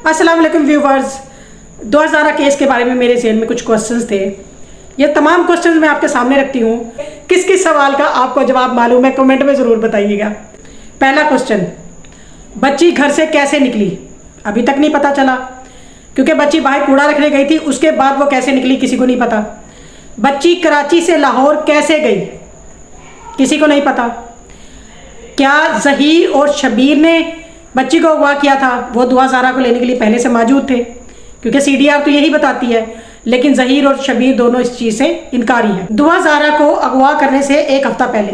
अस्सलाम वालेकुम viewers. 2000 case के बारे में मेरे जहन में कुछ क्वेश्चंस थे। ये तमाम क्वेश्चंस मैं आपके सामने रखती हूँ। किस किस सवाल का आपको जवाब मालूम है कमेंट में ज़रूर बताइएगा। पहला क्वेश्चन, बच्ची घर से कैसे निकली? अभी तक नहीं पता चला, क्योंकि बच्ची बाहर कूड़ा रखने गई थी। उसके बाद वो कैसे निकली किसी को नहीं पता। बच्ची कराची से लाहौर कैसे गई? किसी को नहीं पता। क्या ज़हीर और शबीर ने बच्ची को अगवा किया था? वो दुआ ज़ारा को लेने के लिए पहले से मौजूद थे, क्योंकि CDR तो यही बताती है। लेकिन ज़हीर और शबीर दोनों इस चीज़ से इनकारी हैं। दुआ ज़ारा को अगवा करने से एक हफ्ता पहले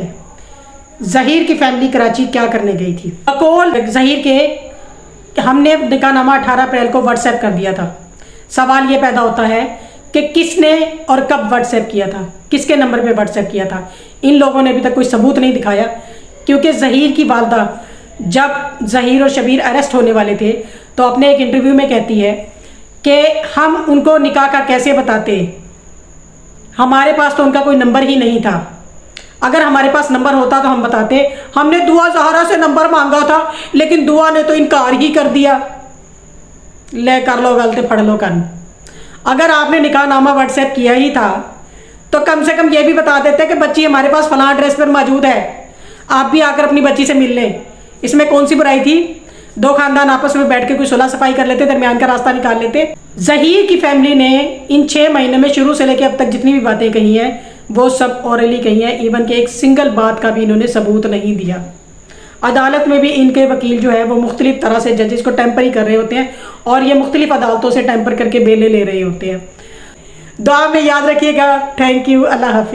ज़हीर की फैमिली कराची क्या करने गई थी? बकौल ज़हीर के हमने निकाहनामा 18 अप्रैल को व्हाट्सएप कर दिया था। सवाल ये पैदा होता है कि किसने और कब व्हाट्सएप किया था, किसके नंबर पे व्हाट्सएप किया था? इन लोगों ने अभी तक कोई सबूत नहीं दिखाया, क्योंकि ज़हीर की वालदा जब ज़हीर और शबीर अरेस्ट होने वाले थे तो अपने एक इंटरव्यू में कहती है कि हम उनको निकाह का कैसे बताते, हमारे पास तो उनका कोई नंबर ही नहीं था। अगर हमारे पास नंबर होता तो हम बताते। हमने दुआ ज़हरा से नंबर मांगा था, लेकिन दुआ ने तो इनकार ही कर दिया। ले कर लो गलते फड़ लो कन। अगर आपने निकाहनामा व्हाट्सएप किया ही था तो कम से कम ये भी बता देते कि बच्ची हमारे पास फलां एड्रेस पर मौजूद है, आप भी आकर अपनी बच्ची से मिल लें। इसमें कौन सी बुराई थी? दो खानदान आपस में बैठ के कोई सुलह सफाई कर लेते, दरमियान का रास्ता निकाल लेते। ज़हीर की फैमिली ने इन 6 महीने में शुरू से लेकर अब तक जितनी भी बातें कही हैं वो सब ओरली कही हैं। इवन के एक सिंगल बात का भी इन्होंने सबूत नहीं दिया। अदालत में भी इनके वकील जो है वो मुख्तलिफ तरह से जजेस को टेम्पर ही कर रहे होते हैं, और ये मुख्तलिफ अदालतों से टेम्पर करके बेले ले रहे होते हैं। दुआ में याद रखिएगा। Thank you. अल्लाह हाफिज़।